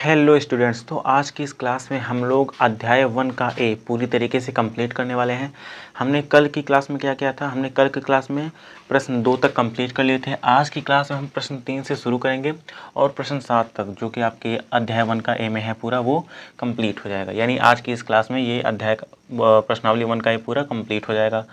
Hello students, तो आज की इस क्लास में हम लोग अध्याय 1 का ए पूरी तरीके से कंप्लीट करने वाले हैं। हमने कल की क्लास में क्या किया था, हमने कल की क्लास में प्रश्न 2 तक कंप्लीट कर लिए थे। आज की क्लास में हम प्रश्न 3 से शुरू करेंगे और प्रश्न 7 तक जो कि आपके अध्याय 1 का ए में है पूरा वो कंप्लीट हो जाएगा। यानी आज की इस क्लास में ये अध्याय प्रश्नावली 1 का ये पूरा कंप्लीट हो जाएगा।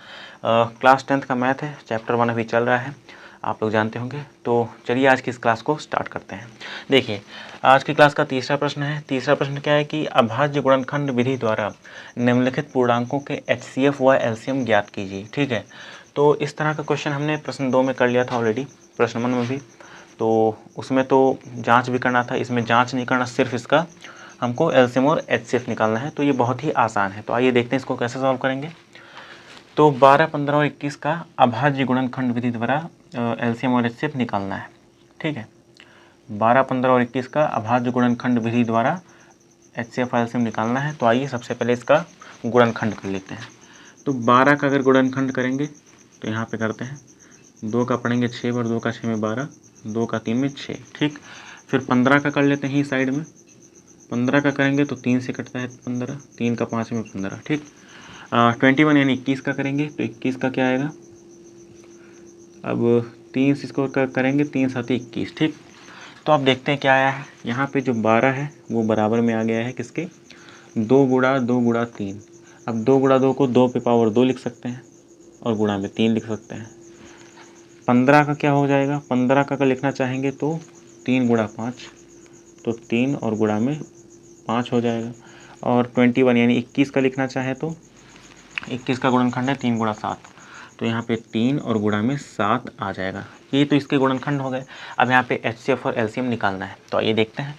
क्लास 10th का मैथ है, चैप्टर 1 अभी चल रहा है, आप लोग जानते होंगे। तो चलिए आज की इस क्लास को स्टार्ट करते हैं। देखिए, आज की क्लास का तीसरा प्रश्न है। तीसरा प्रश्न क्या है कि अभाज्य गुणनखंड विधि द्वारा निम्नलिखित पूर्णांकों के HCF व LCM ज्ञात कीजिए। ठीक है, तो इस तरह का क्वेश्चन हमने प्रश्न 2 में कर लिया था ऑलरेडी, प्रश्न 1 में भी। तो उसमें तो जांच भी करना था, इसमें जांच नहीं करना, सिर्फ इसका हमको LCM और HCF निकालना है। तो ये बहुत ही आसान है। तो आइए देखते हैं इसको कैसे सॉल्व करेंगे। तो 12, 15 और 21 का अभाज्य गुणनखंड विधि द्वारा LCM और HCF निकालना है। ठीक है, 12, 15 और 21 का अभाज्य गुणनखंड विधि द्वारा HCF और LCM निकालना है। तो आइए सबसे पहले इसका गुणनखंड कर लेते हैं। तो 12 का अगर गुणनखंड करेंगे तो यहाँ पे करते हैं, 2 का पढ़ेंगे 6 पर, 2 का 6 में 12, 2 का 3 में 6। ठीक, फिर 15 का कर लेते हैं साइड में। 15 का करेंगे तो 3 से कटता है 15, 3 का 5 में 15। ठीक, 21 यानी 21 का करेंगे तो 21 का क्या आएगा, अब 3 से इसको करेंगे, 3 7 21। ठीक, तो आप देखते हैं क्या आया है, यहाँ पे जो 12 है वो बराबर में आ गया है किसके, 2 गुणा 2 गुणा 3। अब 2 गुणा 2 को 2 पे पावर 2 लिख सकते हैं और गुणा में 3 लिख सकते हैं। 15 का क्या हो जाएगा, 15 का अगर लिखना चाहेंगे तो 3 गुणा 5, तो 3 और गुणा में 5 हो जाएगा। और 21 यानी 21 का लिखना चाहे तो 21 का गुणनखंड है 3 गुणा 7, तो यहाँ पे 3 और गुणा में 7 आ जाएगा। ये तो इसके गुणनखंड हो गए। अब यहाँ पे HCF और LCM निकालना है। तो ये देखते हैं,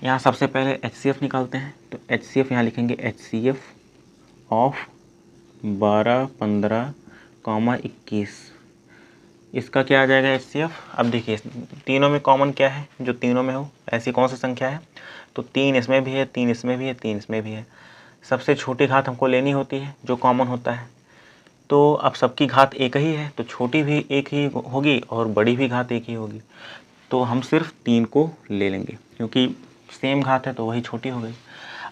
यहाँ सबसे पहले HCF निकालते हैं। तो HCF यहाँ लिखेंगे HCF ऑफ 12, 15, 21। इसका क्या आ जाएगा HCF। अब देखिए तीनों में कॉमन क्या है, जो तीनों में हो ऐसी कौन सी संख्या है, तो 3 इसमें भी है, 3 इसमें भी है, 3 इसमें भी है। सबसे छोटी घात हमको लेनी होती है जो कॉमन होता है। तो अब सबकी घात एक ही है तो छोटी भी एक ही होगी और बड़ी भी घात एक ही होगी। तो हम सिर्फ 3 को ले लेंगे क्योंकि सेम घात है तो वही छोटी हो गई।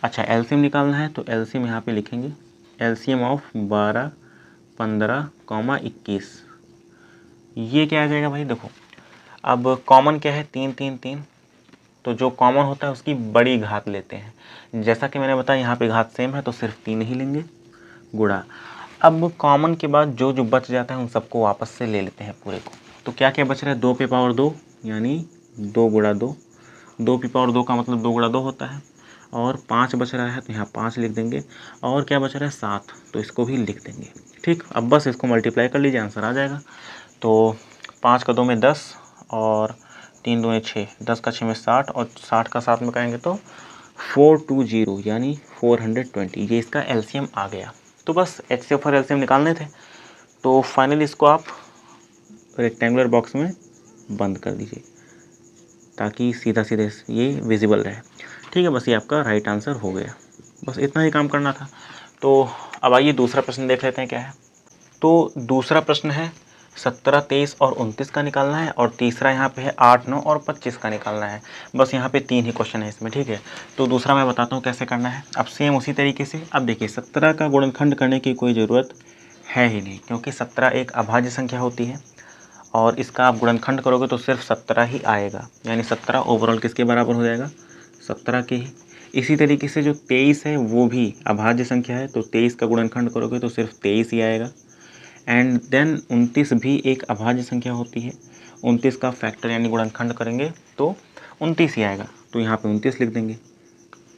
अच्छा, LCM निकालना है तो LCM यहाँ पे लिखेंगे LCM ऑफ 12, 15, 21। ये क्या आ जाएगा भाई, देखो अब कॉमन क्या है, 3 3 3, तो जो कॉमन होता है उसकी बड़ी घात लेते हैं। जैसा कि मैंने बताया यहाँ पे घात सेम है तो सिर्फ 3 ही लेंगे, गुणा। अब कॉमन के बाद जो जो बच जाता है उन सबको वापस से ले लेते हैं पूरे को। तो क्या क्या बच रहा है, 2 पे पावर 2 यानी 2 गुणा 2, 2 पे पावर 2 का मतलब 2 गुणा 2 होता है। और 5 बच रहा है तो यहाँ 5 लिख देंगे। और क्या बच रहा है 7, तो इसको भी लिख देंगे। ठीक, अब बस इसको मल्टीप्लाई कर लीजिए, आंसर आ जाएगा। तो 5 का 2 में 10 और 3 2 में 6, 10 का 6 में 60 और 60 का 7 में करेंगे तो 420 यानी 420। ये इसका LCM आ गया। तो बस HCF और LCM निकालने थे। तो फाइनली इसको आप रेक्टेंगुलर बॉक्स में बंद कर दीजिए ताकि सीधा सीधे ये विजिबल रहे। ठीक है, बस ये आपका राइट आंसर हो गया। बस इतना ही काम करना था। तो अब आइए दूसरा प्रश्न देख लेते हैं क्या है। तो दूसरा प्रश्न है 17, 23 और 29 का निकालना है और तीसरा यहाँ पे है 8, 9 और 25 का निकालना है। बस यहाँ पे 3 ही क्वेश्चन है इसमें। ठीक है, तो दूसरा मैं बताता हूँ कैसे करना है। अब सेम उसी तरीके से, अब देखिए 17 का गुणनखंड करने की कोई ज़रूरत है ही नहीं क्योंकि 17 एक अभाज्य संख्या होती है और इसका आप गुणनखंड करोगे तो सिर्फ 17 ही आएगा। यानी 17 ओवरऑल किसके बराबर हो जाएगा, 17 के ही। इसी तरीके से जो 23 है वो भी अभाज्य संख्या है, तो 23 का गुणनखंड करोगे तो सिर्फ 23 ही आएगा। एंड देन 29 भी एक अभाज्य संख्या होती है, 29 का फैक्टर यानी गुणनखंड करेंगे तो 29 ही आएगा, तो यहाँ पे 29 लिख देंगे।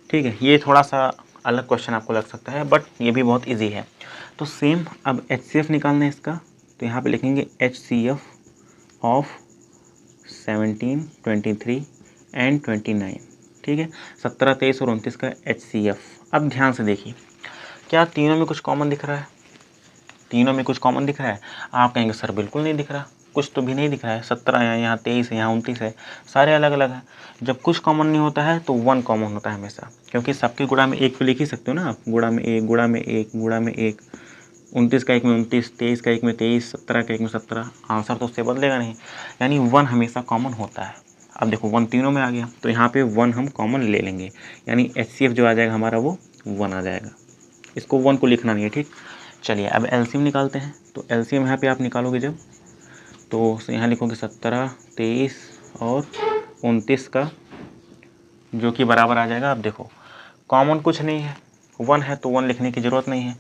ठीक है, ये थोड़ा सा अलग क्वेश्चन आपको लग सकता है बट ये भी बहुत इजी है। तो सेम अब HCF निकालना है इसका, तो यहाँ पे लिखेंगे HCF ऑफ 17, 23 एंड 29। ठीक है, 17, 23 और 29 का HCF। अब ध्यान से देखिए, क्या तीनों में कुछ कॉमन दिख रहा है, तीनों में कुछ कॉमन दिख रहा है। आप कहेंगे सर बिल्कुल नहीं दिख रहा, कुछ तो भी नहीं दिख रहा है। 17 है, यहाँ 23 है, यहाँ 29 है, सारे अलग अलग हैं। जब कुछ कॉमन नहीं होता है तो 1 कॉमन होता है हमेशा, क्योंकि सबके गुणा में 1 तो लिख ही सकते हो ना आप, गुणा में 1, गुणा में 1, गुणा में 1। 29 का 1 में 29, 23 का 1 में 23, 17 का 1 में 17, आंसर तो उससे बदलेगा नहीं। यानी 1 हमेशा कॉमन होता है। अब देखो 1 तीनों में आ गया, तो यहाँ पे 1 हम कॉमन ले लेंगे, यानी HCF जो आ जाएगा हमारा वो 1 आ जाएगा। इसको 1 को लिखना नहीं है, ठीक। चलिए अब एलसीएम निकालते हैं। तो एलसीएम यहाँ पे आप निकालोगे जब, तो यहाँ लिखोगे 17, 23 और 29 का, जो कि बराबर आ जाएगा। अब देखो कॉमन कुछ नहीं है, 1 है तो 1 लिखने की ज़रूरत नहीं है,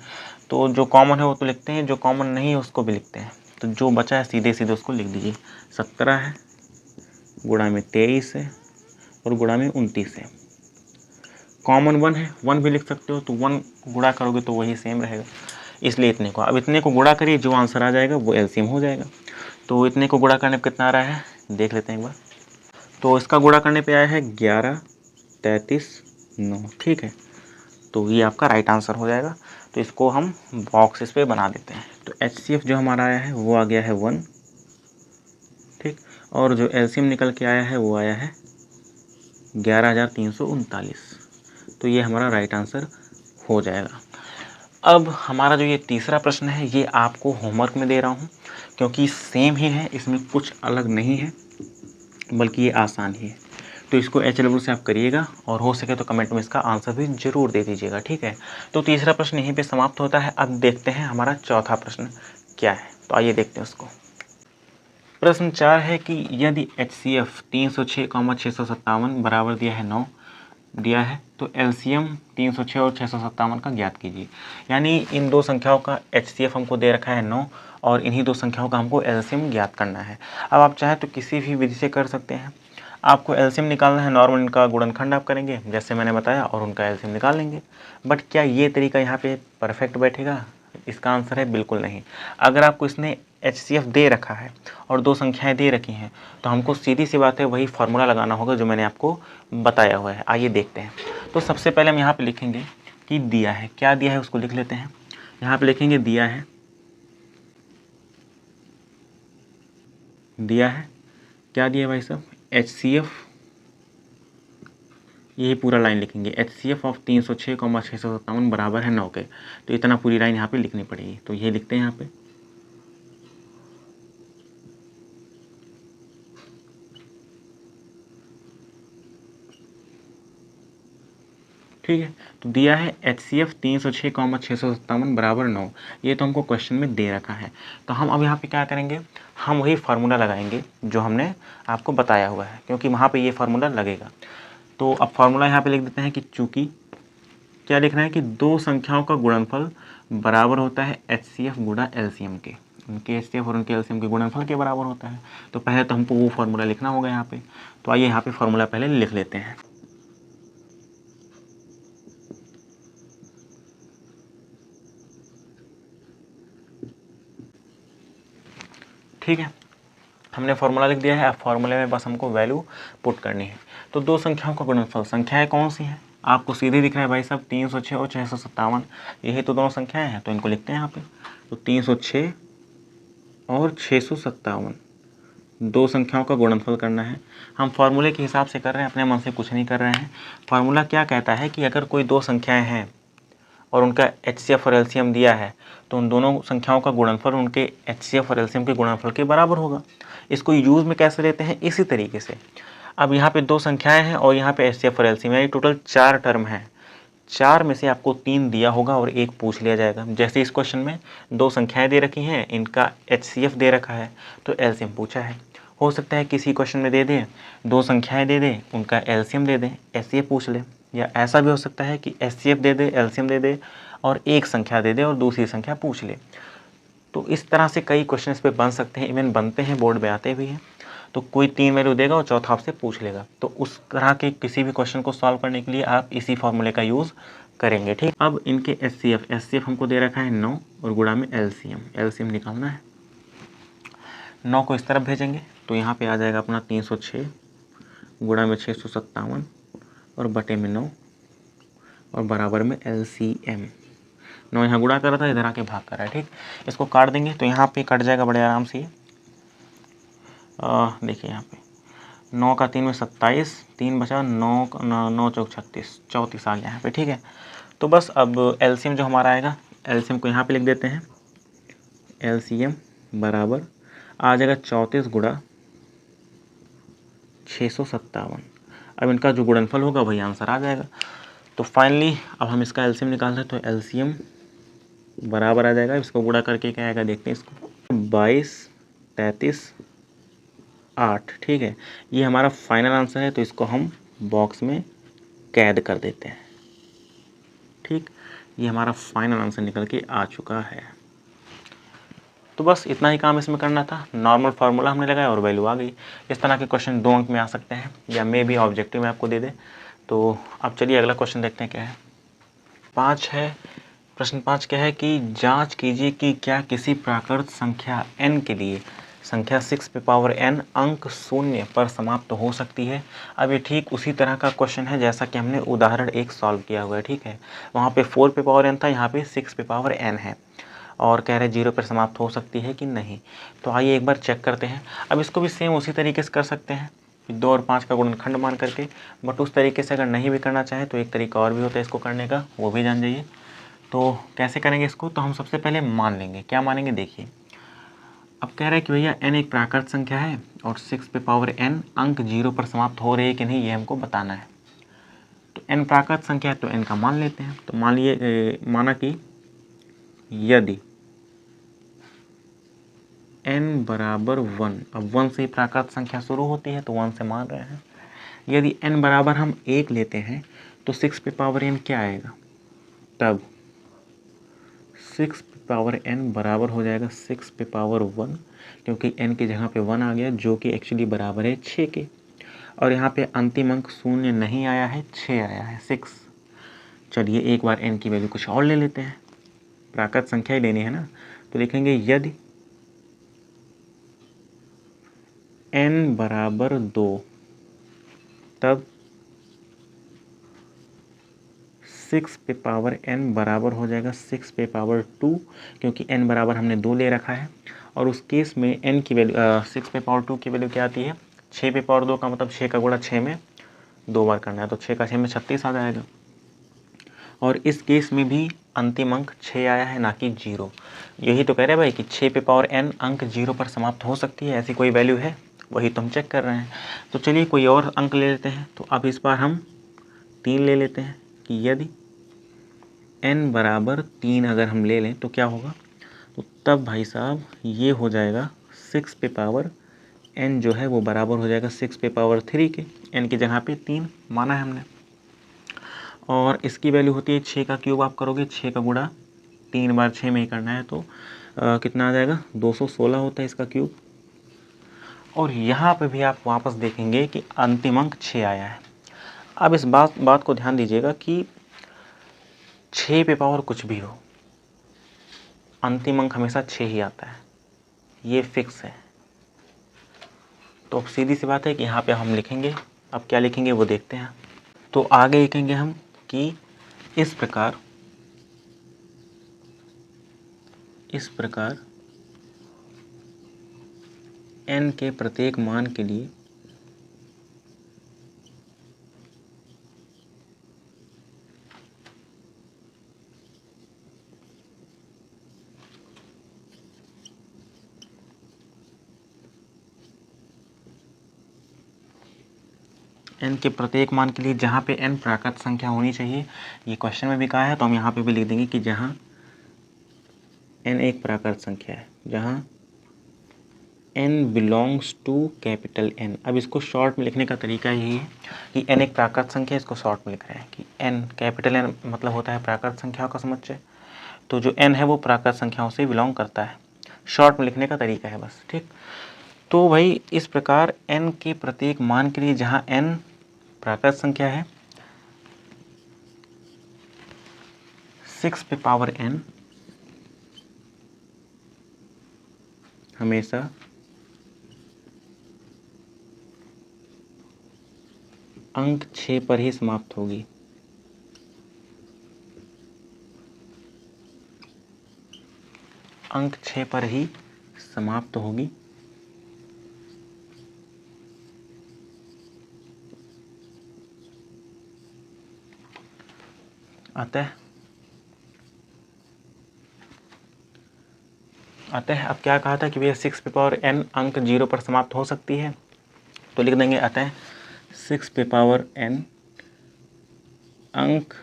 तो जो कॉमन है वो तो लिखते हैं, जो कॉमन नहीं है उसको भी लिखते हैं। तो जो बचा है सीधे सीधे उसको लिख दीजिए। 17 है गुणा में 23 है और गुणा में 29 है। कॉमन 1 है, 1 भी लिख सकते हो, तो 1 गुणा करोगे तो वही सेम रहेगा, इसलिए इतने को, अब इतने को गुणा करिए, जो आंसर आ जाएगा वो एलसीएम हो जाएगा। तो इतने को गुणा करने पर कितना आ रहा है देख लेते हैं एक बार। तो इसका गुणा करने पे आया है 11, 33, 9, ठीक है। तो ये आपका राइट आंसर हो जाएगा। तो इसको हम बॉक्स इस पे बना देते हैं। तो HCF जो हमारा आया है वो आ गया है 1, ठीक। और जो एलसीएम निकल के आया है वो आया है 11,339। तो ये हमारा राइट आंसर हो जाएगा। अब हमारा जो ये तीसरा प्रश्न है ये आपको होमवर्क में दे रहा हूँ, क्योंकि सेम ही है, इसमें कुछ अलग नहीं है, बल्कि ये आसान ही है। तो इसको एच लेवल से आप करिएगा, और हो सके तो कमेंट में इसका आंसर भी जरूर दे दीजिएगा, ठीक है। तो तीसरा प्रश्न यहीं पे समाप्त होता है। अब देखते हैं हमारा चौथा प्रश्न क्या है, तो आइए देखते हैं उसको। प्रश्न 4 है कि यदि HCF 306,657 बराबर दिया है 9 दिया है, तो LCM 306 और 657 का ज्ञात कीजिए। यानी इन दो संख्याओं का HCF हमको दे रखा है 9 और इन्हीं दो संख्याओं का हमको LCM ज्ञात करना है। अब आप चाहे तो किसी भी विधि से कर सकते हैं। आपको LCM निकालना है, नॉर्मल इनका गुणनखंड आप करेंगे जैसे मैंने बताया, और उनका LCM निकाल लेंगे। बट क्या ये तरीका यहाँ पे परफेक्ट बैठेगा? इसका आंसर है बिल्कुल नहीं। अगर आपको इसने HCF दे रखा है और दो संख्याएं दे रखी हैं, तो हमको सीधी सी बात है वही फार्मूला लगाना होगा जो मैंने आपको बताया हुआ है। आइए देखते हैं। तो सबसे पहले हम यहाँ पे लिखेंगे कि दिया है, क्या दिया है उसको लिख लेते हैं। यहाँ पे लिखेंगे दिया है, दिया है क्या दिया भाई साहब, HCF, यही पूरा लाइन लिखेंगे। HCF ऑफ 306,657 बराबर है 9 के। तो इतना पूरी लाइन यहाँ पे लिखनी पड़ेगी, तो ये लिखते हैं यहाँ पे। ठीक है, तो दिया है HCF 306,657 बराबर 9। ये तो हमको क्वेश्चन में दे रखा है। तो हम अब यहाँ पे क्या करेंगे, हम वही फार्मूला लगाएंगे जो हमने आपको बताया हुआ है, क्योंकि वहाँ पे ये फार्मूला लगेगा। तो अब फार्मूला यहाँ पे लिख देते हैं कि चूँकि क्या लिखना है कि दो संख्याओं का गुणनफल बराबर होता है HCF गुणा LCM के, उनके HCF और उनके LCM के गुणनफल के बराबर होता है। तो पहले तो हमको वो फार्मूला लिखना होगा यहाँ पे। तो आइए यहाँ पे फार्मूला पहले लिख लेते हैं। ठीक है, हमने फार्मूला लिख दिया है। अब फार्मूले में बस हमको वैल्यू पुट करनी है। तो दो संख्याओं का गुणनफल, संख्याएं कौन सी हैं आपको सीधे दिख रहा है भाई साहब, 306 और 657, यही तो दोनों संख्याएं हैं। तो इनको लिखते हैं यहाँ पे। तो 306 और 657 दो संख्याओं का गुणनफल करना है। हम फार्मूले के हिसाब से कर रहे हैं, अपने मन से कुछ नहीं कर रहे हैं। फार्मूला क्या कहता है कि अगर कोई दो संख्याएं हैं और उनका HCF और LCM दिया है, तो उन दोनों संख्याओं का गुणनफल उनके HCF और LCM के गुणनफल के बराबर होगा। इसको यूज़ में कैसे लेते हैं, इसी तरीके से। अब यहाँ पे दो संख्याएं हैं और यहाँ पे HCF और LCM, यानी टोटल 4 टर्म हैं। 4 में से आपको 3 दिया होगा और 1 पूछ लिया जाएगा। जैसे इस क्वेश्चन में दो संख्याएं दे रखी हैं, इनका HCF दे रखा है, तो LCM पूछा है। हो सकता है किसी क्वेश्चन में दे दें, दो संख्याएं दे दें, उनका LCM दे दें, HCF पूछ ले। या ऐसा भी हो सकता है कि HCF दे दे, LCM दे दे और एक संख्या दे दे और दूसरी संख्या पूछ ले। तो इस तरह से कई क्वेश्चन इस पे बन सकते हैं, इवन बनते हैं, बोर्ड में आते भी हैं। तो कोई 3 वैल्यू देगा और चौथा आपसे पूछ लेगा। तो उस तरह के किसी भी क्वेश्चन को सॉल्व करने के लिए आप इसी फॉर्मूले का यूज़ करेंगे, ठीक। अब इनके HCF हमको दे रखा है 9 और गुणा में LCM निकालना है। 9 को इस तरफ भेजेंगे तो यहाँ पे आ जाएगा अपना 306 गुणा में 657 और बटे में 9 और बराबर में LCM। 9 यहाँ गुणा कर रहा था, इधर आके भाग कर रहा है, ठीक। इसको काट देंगे तो यहाँ पे कट जाएगा बड़े आराम से। देखिए यहाँ पे 9 का 3 में 27, 3 बचा, 9 चौक 36, 34 आ गया यहाँ पे, ठीक है। तो बस अब LCM जो हमारा आएगा, LCM को यहाँ पे लिख देते हैं। LCM बराबर आ जाएगा 34 गुणा 657। अब इनका जो गुणनफल होगा वही आंसर आ जाएगा। तो फाइनली अब हम इसका एलसीएम निकाल रहे हैं, तो एलसीएम बराबर आ जाएगा, इसको गुणा करके क्या आएगा देखते हैं इसको, 22, 33, 8। ठीक है, ये हमारा फाइनल आंसर है, तो इसको हम बॉक्स में कैद कर देते हैं। ठीक, ये हमारा फाइनल आंसर निकल के आ चुका है। तो बस इतना ही काम इसमें करना था, नॉर्मल फार्मूला हमने लगाया और वैल्यू आ गई। इस तरह के क्वेश्चन 2 अंक में आ सकते हैं, या मे भी ऑब्जेक्टिव में आपको दे दे। तो अब चलिए अगला क्वेश्चन देखते हैं क्या है। 5 है, प्रश्न 5 क्या है कि जांच कीजिए कि क्या किसी प्राकृत संख्या n के लिए संख्या 6 पे पावर n अंक शून्य पर समाप्त हो सकती है। अब ये ठीक उसी तरह का क्वेश्चन है जैसा कि हमने उदाहरण 1 सॉल्व किया हुआ है। ठीक है, वहाँ पे 4 पे पावर n था, यहाँ पे 6 पे पावर n है, और कह रहे 0 पर समाप्त हो सकती है कि नहीं। तो आइए एक बार चेक करते हैं। अब इसको भी सेम उसी तरीके से कर सकते हैं, 2 और 5 का गुणनखंड मान करके, बट उस तरीके से अगर नहीं भी करना चाहें तो एक तरीका और भी होता है इसको करने का, वो भी जान जाइए। तो कैसे करेंगे इसको, तो हम सबसे पहले मान लेंगे। क्या मानेंगे देखिए, अब कह रहे हैं कि भैया n एक प्राकृत संख्या है और 6 पे पावर n अंक 0 पर समाप्त हो रही है कि नहीं, ये हमको बताना है। तो n प्राकृत संख्या है तो n का मान लेते हैं। तो मान लिए माना कि यदि n बराबर 1, अब 1 से ही प्राकृत संख्या शुरू होती है तो 1 से मान रहे हैं। यदि n बराबर हम 1 लेते हैं तो 6 पे पावर n क्या आएगा, तब 6 पे पावर n बराबर हो जाएगा 6 पे पावर 1, क्योंकि n की जगह पे 1 आ गया, जो कि एक्चुअली बराबर है 6 के। और यहाँ पे अंतिम अंक शून्य नहीं आया है, 6 आया है, 6। चलिए एक बार n की वैल्यू कुछ और ले लेते हैं, प्राकृत संख्या ही लेनी है ना। तो लिखेंगे यदि n बराबर 2, तब 6 पे पावर n बराबर हो जाएगा 6 पे पावर 2, क्योंकि n बराबर हमने 2 ले रखा है। और उस केस में n की वैल्यू 6 पे पावर 2 की वैल्यू क्या आती है, 6 पे पावर 2 का मतलब 6 का गुणा 6 में 2 बार करना है, तो 6 का 6 में 36 आ जाएगा। और इस केस में भी अंतिम अंक 6 आया है, ना कि 0। यही तो कह रहे हैं भाई कि 6 पे पावर n अंक 0 पर समाप्त हो सकती है, ऐसी कोई वैल्यू है, वही तो हम चेक कर रहे हैं। तो चलिए कोई और अंक ले लेते हैं। तो अब इस बार हम 3 ले लेते हैं कि यदि n बराबर 3 अगर हम ले लें तो क्या होगा, तो तब भाई साहब ये हो जाएगा 6 पे पावर n जो है वो बराबर हो जाएगा 6 पे पावर 3 के, n की जगह पे 3 माना है हमने। और इसकी वैल्यू होती है 6 का क्यूब, आप करोगे 6 का गुणा 3 बार 6 में ही करना है, तो कितना आ जाएगा, 216 होता है इसका क्यूब। और यहाँ पे भी आप वापस देखेंगे कि अंतिम अंक 6 आया है। अब इस बात को ध्यान दीजिएगा कि 6 पे पावर कुछ भी हो, अंतिम अंक हमेशा 6 ही आता है, ये फिक्स है। तो अब सीधी सी बात है कि यहाँ पे हम लिखेंगे, अब क्या लिखेंगे वो देखते हैं। तो आगे लिखेंगे हम कि इस प्रकार n के प्रत्येक मान के लिए n के प्रत्येक मान के लिए जहाँ पे n प्राकृत संख्या होनी चाहिए, ये क्वेश्चन में भी कहा है, तो हम यहाँ पे भी लिख देंगे कि जहाँ n एक प्राकृत संख्या है, जहाँ n belongs to capital N। अब इसको शॉर्ट में लिखने का तरीका यही है कि n एक प्राकृत संख्या है, इसको शॉर्ट में लिख रहे हैं कि n कैपिटल N मतलब होता है प्राकृत संख्याओं का समुच्चय। तो जो n है वो प्राकृत संख्याओं से बिलोंग करता है, शॉर्ट में लिखने का तरीका है बस। ठीक, तो भाई इस प्रकार n के प्रत्येक मान के लिए जहाँ n प्राकृत संख्या है, 6 पे पावर n हमेशा अंक 6 पर ही समाप्त होगी। अंक 6 पर ही समाप्त होगी। अतः अब क्या कहा था कि भैया 6 पे पावर n अंक 0 पर समाप्त हो सकती है। तो लिख देंगे अतः 6 पे पावर n अंक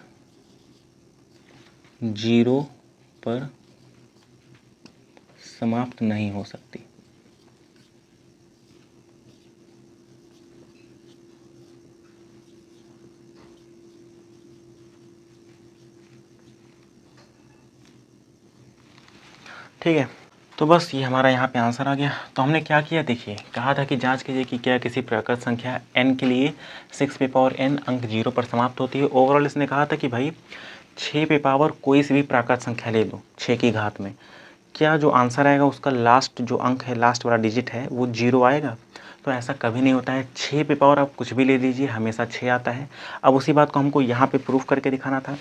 0 पर समाप्त नहीं हो सकती। ठीक है, तो बस ये हमारा यहाँ पे आंसर आ गया। तो हमने क्या किया, देखिए कहा था कि जांच कीजिए कि क्या किसी प्राकृत संख्या n के लिए 6 पे पावर n अंक 0 पर समाप्त होती है। ओवरऑल इसने कहा था कि भाई 6 पे पावर कोई सी भी प्राकृत संख्या ले लो 6 की घात में, क्या जो आंसर आएगा उसका लास्ट जो अंक है, लास्ट वाला डिजिट है वो 0 आएगा। तो ऐसा कभी नहीं होता है। 6 पे पावर आप कुछ भी ले लीजिए, हमेशा 6 आता है। अब उसी बात को हमको यहाँ पे प्रूफ करके दिखाना था।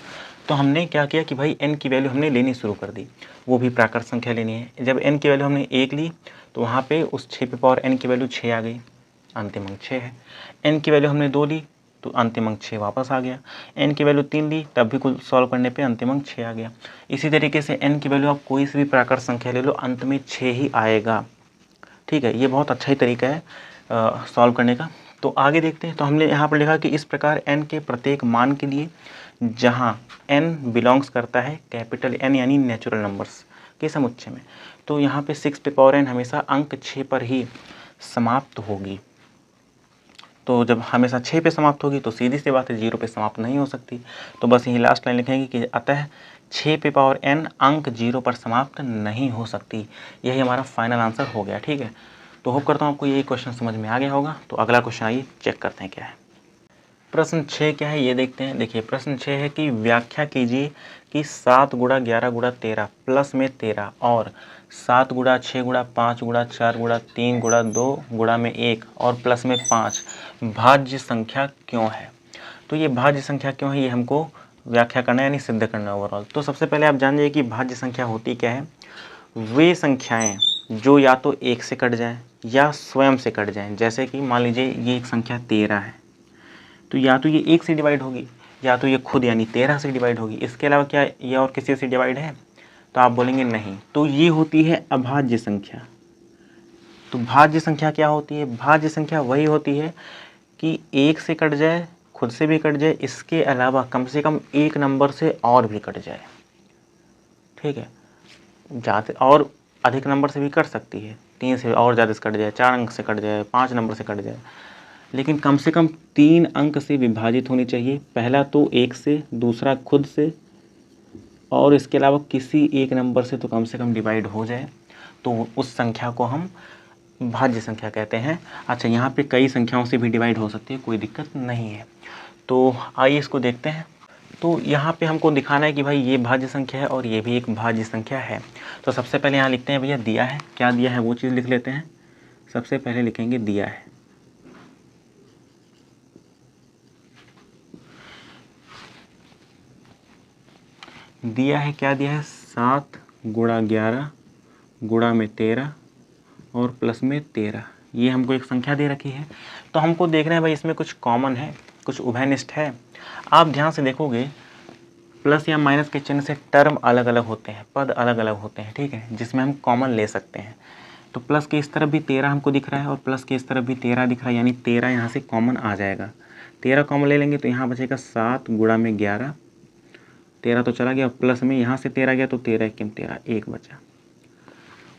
तो हमने क्या किया कि भाई n की वैल्यू हमने लेनी शुरू कर दी, वो भी प्राकृत संख्या लेनी है। जब n की वैल्यू हमने 1 ली तो वहाँ पे उस 6 पे पावर n की वैल्यू 6 आ गई, अंतिम अंक 6 है। n की वैल्यू हमने 2 ली तो अंतिम अंक 6 वापस आ गया। n की वैल्यू 3 ली तब भी कुल सॉल्व करने पे अंतिम अंक 6 आ गया। इसी तरीके से n की वैल्यू आप कोई सी भी प्राकृत संख्या ले लो, अंत में 6 ही आएगा। ठीक है, ये बहुत अच्छा ही तरीका है सॉल्व करने का। तो आगे देखते हैं। तो हमने यहाँ पर लिखा कि इस प्रकार n के प्रत्येक मान के लिए जहाँ n बिलोंग्स करता है कैपिटल N यानी नेचुरल नंबर्स के समुच्चय में, तो यहाँ पे 6 पे पावर n हमेशा अंक 6 पर ही समाप्त होगी। तो जब हमेशा 6 पे समाप्त होगी तो सीधी सी बात है 0 पे समाप्त नहीं हो सकती। तो बस यही लास्ट लाइन लिखेंगे कि अतः 6 पे पावर n अंक 0 पर समाप्त नहीं हो सकती। यही हमारा फाइनल आंसर हो गया। ठीक है, तो होप करता हूँ आपको ये क्वेश्चन समझ में आ गया होगा। तो अगला क्वेश्चन आइए चेक करते हैं क्या है। प्रश्न 6 क्या है ये देखते हैं। देखिए प्रश्न 6 है कि व्याख्या कीजिए कि 7 गुणा 11 गुणा 13 प्लस में 13 और 7 गुणा 6 गुणा 5 गुणा 4 गुणा 3 गुणा 2 गुणा में 1 और प्लस में 5 भाज्य संख्या क्यों है। तो ये भाज्य संख्या क्यों है ये हमको व्याख्या करना है, यानी सिद्ध करना है ओवरऑल। तो सबसे पहले आप जान जाइए कि भाज्य संख्या होती क्या है। वे संख्याएं जो या तो 1 से कट जाएं या स्वयं से कट जाएं। जैसे कि मान लीजिए ये एक संख्या 13 है, तो या तो ये 1 से डिवाइड होगी या तो ये खुद यानी 13 से डिवाइड होगी। इसके अलावा क्या ये और किसी से डिवाइड है, तो आप बोलेंगे नहीं। तो ये होती है अभाज्य संख्या। तो भाज्य संख्या क्या होती है, भाज्य संख्या वही होती है कि 1 से कट जाए, खुद से भी कट जाए, इसके अलावा कम से कम एक नंबर से और भी कट जाए। ठीक है, ज़्यादा और अधिक नंबर से भी कट सकती है, 3 से और ज़्यादा से कट जाए, 4 अंक से कट जाए, 5 नंबर से कट जाए, लेकिन कम से कम 3 अंक से विभाजित होनी चाहिए। पहला तो 1 से, दूसरा खुद से, और इसके अलावा किसी एक नंबर से तो कम से कम डिवाइड हो जाए, तो उस संख्या को हम भाज्य संख्या कहते हैं। अच्छा, यहाँ पे कई संख्याओं से भी डिवाइड हो सकती है, कोई दिक्कत नहीं है। तो आइए इसको देखते हैं। तो यहाँ पे हमको दिखाना है कि भाई ये भाज्य संख्या है और ये भी एक भाज्य संख्या है। तो सबसे पहले यहाँ लिखते हैं भैया दिया है, क्या दिया है वो चीज़ लिख लेते हैं। सबसे पहले लिखेंगे दिया है। दिया है, क्या दिया है, 7 गुणा 11 गुणा में 13 और प्लस में 13, ये हमको एक संख्या दे रखी है। तो हमको देखना है भाई इसमें कुछ कॉमन है, कुछ उभयनिष्ठ है। आप ध्यान से देखोगे प्लस या माइनस के चिन्ह से टर्म अलग अलग होते हैं, पद अलग अलग होते हैं। ठीक है, जिसमें हम कॉमन ले सकते हैं। तो प्लस के इस तरफ भी 13 हमको दिख रहा है और प्लस के इस तरफ भी 13 दिख रहा है, यानी 13 यहाँ से कॉमन आ जाएगा। 13 कॉमन ले लेंगे तो यहाँ बचेगा 7 गुणा में 11, 13 तो चला गया, प्लस में यहाँ से 13 गया तो 13 1 13, 1 बचा।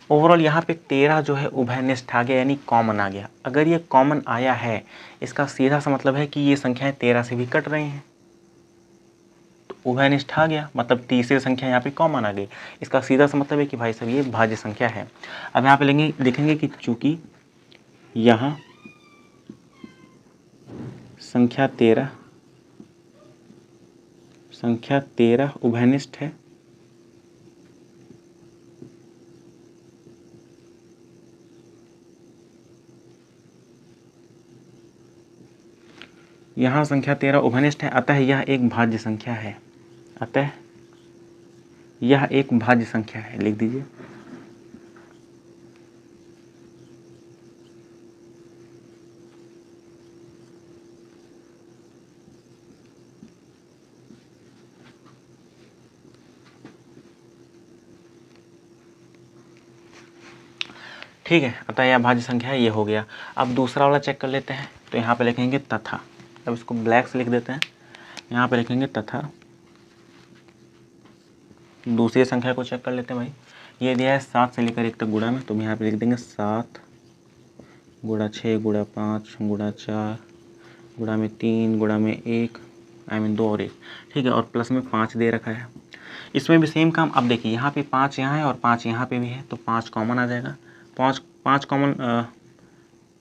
ओवरऑल यहाँ पे 13 जो है उभयनिष्ठ आ गया, यानी कॉमन आ गया। अगर ये कॉमन आया है इसका सीधा सा मतलब है कि ये संख्याएं 13 से भी कट रही हैं, तो उभयनिष्ठ आ गया, मतलब तीसरी संख्या यहाँ पे कॉमन आ गई। इसका सीधा सा मतलब है कि भाई साहब ये भाज्य संख्या है। अब यहाँ पे लिखेंगे कि चूंकि यहाँ संख्या 13 उभयनिष्ठ है, यहाँ संख्या 13 उभयनिष्ठ है, अतः यह एक भाज्य संख्या है। अतः यह एक भाज्य संख्या है, लिख दीजिए। ठीक है, अतः यह भाज्य संख्या है, ये हो गया। अब दूसरा वाला चेक कर लेते हैं। तो यहाँ पे लिखेंगे तथा, अब इसको ब्लैक से लिख देते हैं। यहाँ पे लिखेंगे तथा दूसरी संख्या को चेक कर लेते हैं भाई। ये दिया है 7 से लेकर 1 तक गुणा में, तो हम यहाँ पे लिख देंगे 7 गुणा 6 गुणा 5 गुणा 4 गुणा में 3 गुणा में 1 2 और 1। ठीक है, और प्लस में 5 दे रखा है। इसमें भी सेम काम। अब देखिए यहाँ पे 5 यहाँ है और 5 यहाँ पे भी है, तो 5 कॉमन आ जाएगा।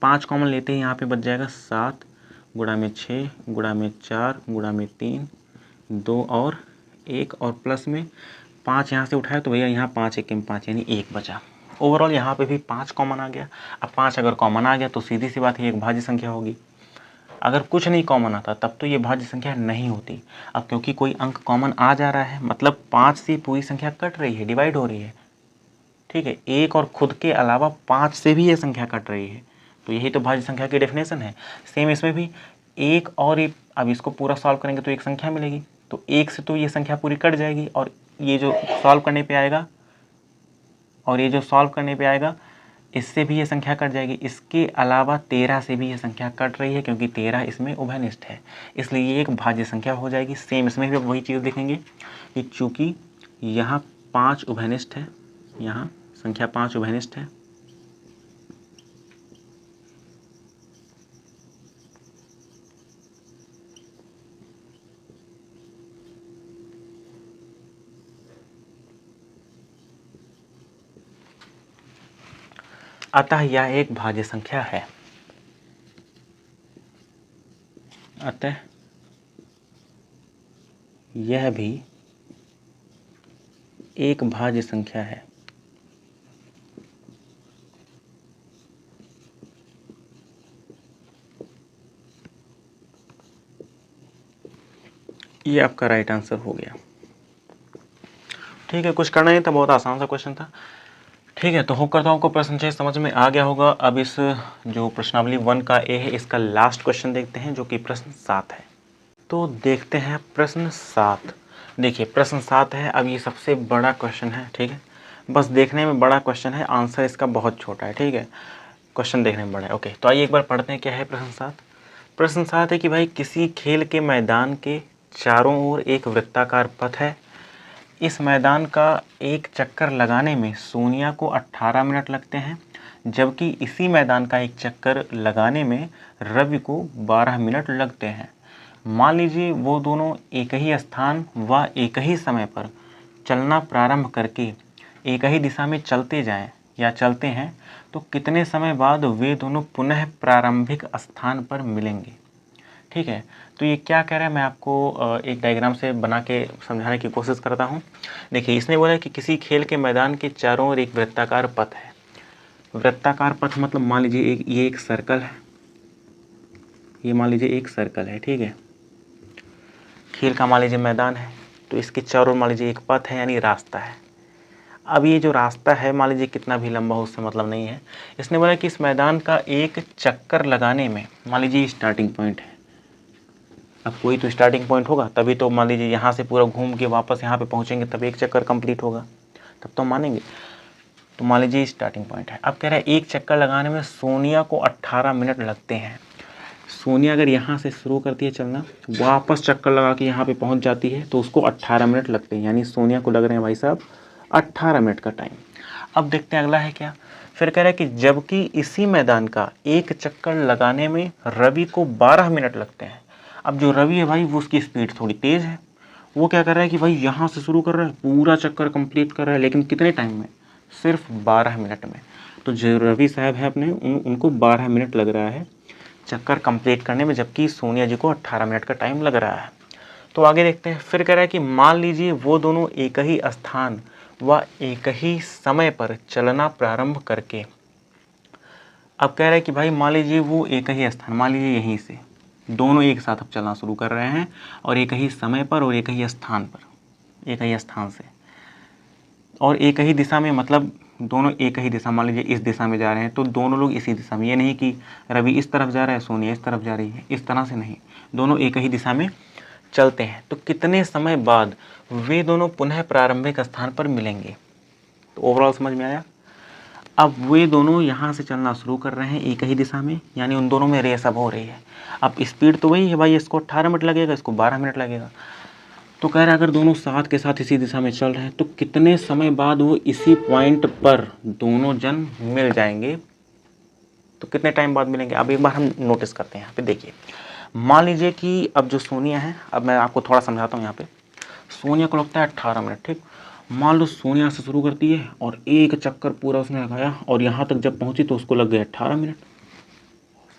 5 कॉमन लेते ही यहाँ पे बच जाएगा 7 गुणा में 6 गुणा में 4 गुणा में 3 2 और 1, और प्लस में 5 यहाँ से उठाया तो भैया यहाँ 5 1 में 5 यानी 1 बचा। ओवरऑल यहाँ पे भी 5 कॉमन आ गया। अब 5 अगर कॉमन आ गया तो सीधी सी बात है एक भाज्य संख्या होगी। अगर कुछ नहीं कॉमन आता तब तो ये भाज्य संख्या नहीं होती। अब क्योंकि कोई अंक कॉमन आ जा रहा है, मतलब 5 से पूरी संख्या कट रही है, डिवाइड हो रही है। ठीक है, 1 और खुद के अलावा 5 से भी ये संख्या कट रही है, तो यही तो भाज्य संख्या की डेफिनेशन है। सेम इसमें भी 1 और अब इसको पूरा सॉल्व करेंगे तो एक संख्या मिलेगी, तो 1 से तो ये संख्या पूरी कट जाएगी, और ये जो सॉल्व करने पे आएगा इससे भी ये संख्या कट जाएगी। इसके अलावा 13 से भी ये संख्या कट रही है, क्योंकि 13 इसमें उभयनिष्ठ है, इसलिए ये एक भाज्य संख्या हो जाएगी। सेम इसमें भी वही चीज़ देखेंगे कि चूँकि यहाँ 5 उभयनिष्ठ है, यहाँ संख्या 5 उभयनिष्ठ है, अतः यह एक भाज्य संख्या है। अतः यह भी एक भाज्य संख्या है। ये आपका राइट आंसर हो गया। ठीक है, कुछ करना नहीं था, बहुत आसान सा क्वेश्चन था। ठीक है, तो होप करता हूँ आपको प्रश्न चाहिए समझ में आ गया होगा। अब इस जो प्रश्नावली 1 का ए है, इसका लास्ट क्वेश्चन देखते हैं, जो कि प्रश्न 7 है। तो देखते हैं प्रश्न 7। देखिए प्रश्न 7 है। अब ये सबसे बड़ा क्वेश्चन है। ठीक है, बस देखने में बड़ा क्वेश्चन है, आंसर इसका बहुत छोटा है। ठीक है, क्वेश्चन देखने में बड़ा है। ओके, तो आइए एक बार पढ़ते हैं क्या है प्रश्न 7। प्रश्न 7 है कि भाई किसी खेल के मैदान के चारों ओर एक वृत्ताकार पथ है। इस मैदान का एक चक्कर लगाने में सोनिया को 18 मिनट लगते हैं, जबकि इसी मैदान का एक चक्कर लगाने में रवि को 12 मिनट लगते हैं। मान लीजिए वो दोनों एक ही स्थान व एक ही समय पर चलना प्रारंभ करके एक ही दिशा में चलते जाएं या चलते हैं, तो कितने समय बाद वे दोनों पुनः प्रारंभिक स्थान पर मिलेंगे। ठीक है, तो ये क्या कह रहा है, मैं आपको एक डायग्राम से बना के समझाने की कोशिश करता हूँ। देखिए इसने बोला कि किसी खेल के मैदान के चारों ओर एक वृत्ताकार पथ है। वृत्ताकार पथ मतलब मान लीजिए ये एक सर्कल है, ये मान लीजिए एक सर्कल है। ठीक है, खेल का मान लीजिए मैदान है, तो इसके चारों ओर मान लीजिए एक पथ है, यानी रास्ता है। अब ये जो रास्ता है मान लीजिए कितना भी लंबा हो, उससे मतलब नहीं है। इसने बोला कि इस मैदान का एक चक्कर लगाने में, मान लीजिए स्टार्टिंग पॉइंट है, अब कोई तो स्टार्टिंग पॉइंट होगा, तभी तो मान लीजिए यहाँ से पूरा घूम के वापस यहाँ पे पहुँचेंगे, तब एक चक्कर कंप्लीट होगा, तब तो मानेंगे। तो मान लीजिए स्टार्टिंग पॉइंट है। अब कह रहा है एक चक्कर लगाने में सोनिया को 18 मिनट लगते हैं। सोनिया अगर यहाँ से शुरू करती है चलना, वापस चक्कर लगा के यहाँ पे पहुँच जाती है, तो उसको 18 मिनट लगते हैं, यानी सोनिया को लग रहे हैं भाई साहब 18 मिनट का टाइम। अब देखते हैं अगला है क्या। फिर कह रहा है कि जबकि इसी मैदान का एक चक्कर लगाने में रवि को 12 मिनट लगते हैं। अब जो रवि है भाई, वो उसकी स्पीड थोड़ी तेज़ है। वो क्या कर रहा है कि भाई यहाँ से शुरू कर रहा है, पूरा चक्कर कंप्लीट कर रहा है, लेकिन कितने टाइम में, सिर्फ 12 मिनट में। तो जो रवि साहब है अपने उनको 12 मिनट लग रहा है चक्कर कंप्लीट करने में, जबकि सोनिया जी को 18 मिनट का टाइम लग रहा है। तो आगे देखते हैं। फिर कह रहा है कि मान लीजिए वो दोनों एक ही स्थान व एक ही समय पर चलना प्रारंभ करके, अब कह रहा है कि भाई मान लीजिए वो एक ही स्थान, मान लीजिए यहीं से दोनों एक साथ अब चलना शुरू कर रहे हैं, और एक ही समय पर और एक ही स्थान पर, एक ही स्थान से और एक ही दिशा में, मतलब दोनों एक ही दिशा, मान लीजिए इस दिशा में जा रहे हैं तो दोनों लोग इसी दिशा में, ये नहीं कि रवि इस तरफ जा रहा है सोनिया इस तरफ जा रही है, इस तरह से नहीं, दोनों एक ही दिशा में चलते हैं। तो कितने समय बाद वे दोनों पुनः प्रारंभिक स्थान पर मिलेंगे। तो ओवरऑल समझ में आया। अब वे दोनों यहाँ से चलना शुरू कर रहे हैं एक ही दिशा में, यानी उन दोनों में रेस अब हो रही है। अब स्पीड तो वही है भाई, इसको 18 मिनट लगेगा, इसको 12 मिनट लगेगा। तो कह रहा है अगर दोनों साथ के साथ इसी दिशा में चल रहे हैं तो कितने समय बाद वो इसी पॉइंट पर दोनों जन मिल जाएंगे, तो कितने टाइम बाद मिलेंगे। अब एक बार हम नोटिस करते हैं यहाँ पे, देखिए मान लीजिए कि अब जो सोनिया है, अब मैं आपको थोड़ा समझाता हूँ यहाँ पे। सोनिया को लगता है 18 मिनट, ठीक। मान लो सोनिया से शुरू करती है और एक चक्कर पूरा उसने लगाया और यहाँ तक जब पहुँची तो उसको लग गए 18 मिनट।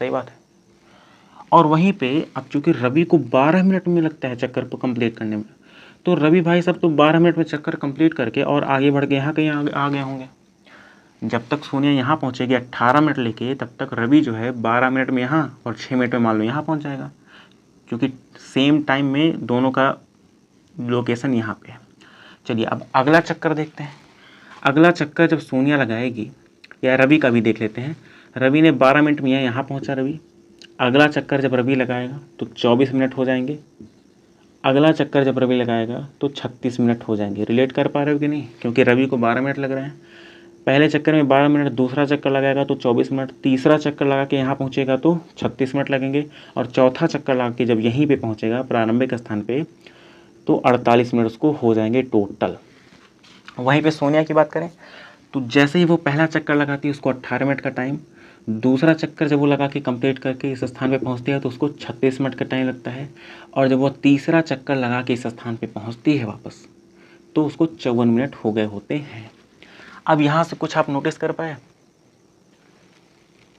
सही बात है। और वहीं पे अब चूंकि रवि को 12 मिनट में लगता है चक्कर को कंप्लीट करने में, तो रवि भाई साहब तो 12 मिनट में चक्कर कंप्लीट करके और आगे बढ़ के यहाँ कहीं आ गए होंगे। जब तक सोनिया यहाँ पहुँचेगी 18 मिनट लेके, तब तक रवि जो है 12 मिनट में यहाँ और 6 मिनट में मान लो यहाँ पहुँच जाएगा, क्योंकि सेम टाइम में दोनों का लोकेशन यहाँ पे है। चलिए अब अगला चक्कर देखते हैं। अगला चक्कर जब सोनिया लगाएगी, या रवि का भी देख लेते हैं। रवि ने 12 मिनट में यहाँ पहुँचा रवि। अगला चक्कर जब रवि लगाएगा तो 24 मिनट हो जाएंगे। अगला चक्कर जब रवि लगाएगा तो 36 मिनट हो जाएंगे। रिलेट कर पा रहे हो कि नहीं, क्योंकि रवि को 12 मिनट लग रहे हैं। पहले चक्कर में 12 मिनट, दूसरा चक्कर लगाएगा तो 24 मिनट, तीसरा चक्कर लगा के यहाँ पहुँचेगा तो 36 मिनट लगेंगे, और चौथा चक्कर लगा के जब यहीं पे पहुँचेगा प्रारंभिक स्थान पे तो 48 मिनट उसको हो जाएंगे टोटल। वहीं पे सोनिया की बात करें तो जैसे ही वो पहला चक्कर लगाती है उसको 18 मिनट का टाइम, दूसरा चक्कर जब वो लगा के कंप्लीट करके इस स्थान पे पहुंचती है तो उसको 36 मिनट का टाइम लगता है, और जब वो तीसरा चक्कर लगा के इस स्थान पे पहुंचती है वापस तो उसको 54 मिनट हो गए होते हैं। अब यहाँ से कुछ आप नोटिस कर पाए,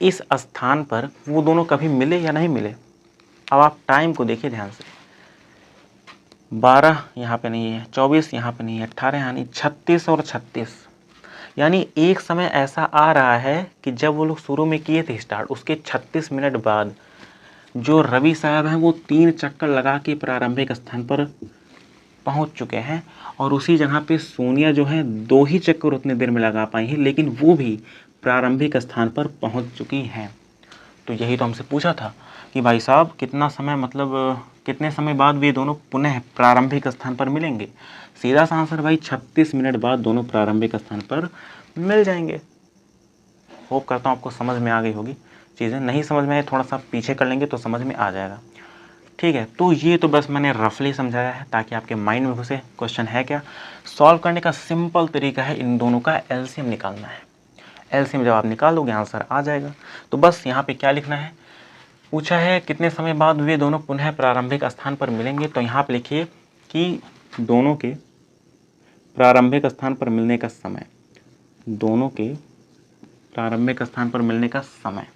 इस स्थान पर वो दोनों कभी मिले या नहीं मिले। अब आप टाइम को देखिए ध्यान से, 12 यहाँ पे नहीं है, 24 यहाँ पे नहीं है, 18 यानी 36 और 36, यानी एक समय ऐसा आ रहा है कि जब वो लोग शुरू में किए थे स्टार्ट, उसके 36 मिनट बाद जो रवि साहब हैं वो 3 चक्कर लगा के प्रारंभिक स्थान पर पहुंच चुके हैं, और उसी जगह पे सोनिया जो है 2 ही चक्कर उतने देर में लगा पाई हैं, लेकिन वो भी प्रारंभिक स्थान पर पहुंच चुकी हैं। तो यही तो हमसे पूछा था कि भाई साहब कितना समय, मतलब कितने समय बाद वे दोनों पुनः प्रारंभिक स्थान पर मिलेंगे। सीधा सा आंसर भाई 36 मिनट बाद दोनों प्रारंभिक स्थान पर मिल जाएंगे। होप करता हूँ आपको समझ में आ गई होगी चीज़ें। नहीं समझ में आए थोड़ा सा पीछे कर लेंगे तो समझ में आ जाएगा, ठीक है। तो ये तो बस मैंने रफली समझाया है ताकि आपके माइंड में घुसे क्वेश्चन है क्या। सॉल्व करने का सिंपल तरीका है इन दोनों का एलसीएम निकालना है। एलसीएम जब आप निकाल दोगे आंसर आ जाएगा। तो बस यहाँ पे क्या लिखना है, पूछा है कितने समय बाद वे दोनों पुनः प्रारंभिक स्थान पर मिलेंगे, तो यहाँ पे लिखिए कि दोनों के प्रारंभिक स्थान पर मिलने का समय, दोनों के प्रारंभिक स्थान पर मिलने का समय।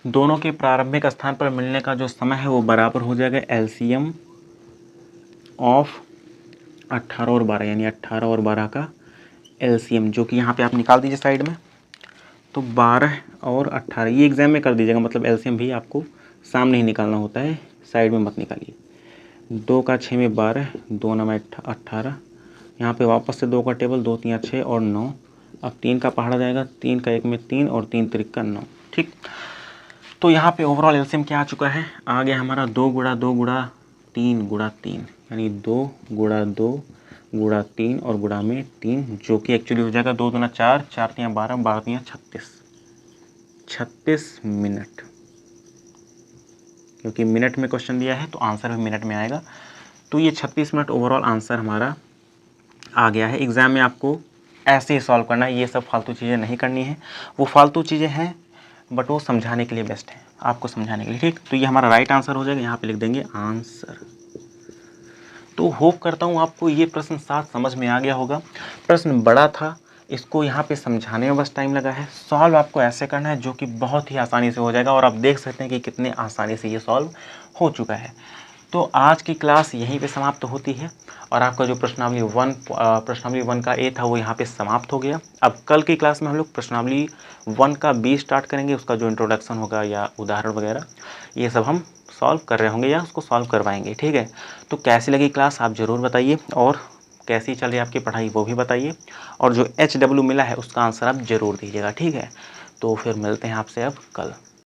दोनों के प्रारंभिक स्थान पर मिलने का जो समय है वो बराबर हो जाएगा एलसीएम ऑफ 18 और 12, यानी 18 और 12 का एलसीएम, जो कि यहाँ पे आप निकाल दीजिए साइड में। तो 12 और 18 ये एग्जाम में कर दीजिएगा, मतलब एलसीएम भी आपको सामने ही निकालना होता है, साइड में मत निकालिए। 2 का 6 में 12, 2 9 में 18, यहाँ पे वापस से 2 का टेबल, 2 3 6 और 9। अब 3 का पहाड़ा जाएगा, 3 का 1 में 3 और 3 3 का 9, ठीक। तो यहाँ पे ओवरऑल एलसीएम क्या आ चुका है, आ गया हमारा 2 गुणा 2 गुणा 3 गुणा 3, यानी 2 गुणा 2 गुणा 3 और गुणा में 3, जो कि एक्चुअली हो जाएगा 2 दूना 4, 4 3 12, 12 3 36 मिनट, क्योंकि मिनट में क्वेश्चन दिया है तो आंसर भी मिनट में आएगा। तो ये 36 मिनट ओवरऑल आंसर हमारा आ गया है। एग्ज़ाम में आपको ऐसे ही सॉल्व करना है, ये सब फालतू चीज़ें नहीं करनी है। वो फालतू चीज़ें हैं बट वो समझाने के लिए बेस्ट है, आपको समझाने के लिए, ठीक। तो ये हमारा राइट आंसर हो जाएगा, यहाँ पे लिख देंगे आंसर। तो होप करता हूँ आपको ये प्रश्न साथ समझ में आ गया होगा। प्रश्न बड़ा था, इसको यहाँ पे समझाने में बस टाइम लगा है। सॉल्व आपको ऐसे करना है जो कि बहुत ही आसानी से हो जाएगा, और आप देख सकते हैं कि कितने आसानी से ये सॉल्व हो चुका है। तो आज की क्लास यहीं पे समाप्त होती है और आपका जो प्रश्नावली 1 का ए था वो यहाँ पे समाप्त हो गया। अब कल की क्लास में हम लोग प्रश्नावली 1 का बी स्टार्ट करेंगे, उसका जो इंट्रोडक्शन होगा या उदाहरण वगैरह ये सब हम सॉल्व कर रहे होंगे या उसको सॉल्व करवाएंगे, ठीक है। तो कैसी लगी क्लास आप ज़रूर बताइए, और कैसी चल रही है आपकी पढ़ाई वो भी बताइए, और जो HW मिला है उसका आंसर आप ज़रूर दीजिएगा, ठीक है। तो फिर मिलते हैं आपसे अब कल।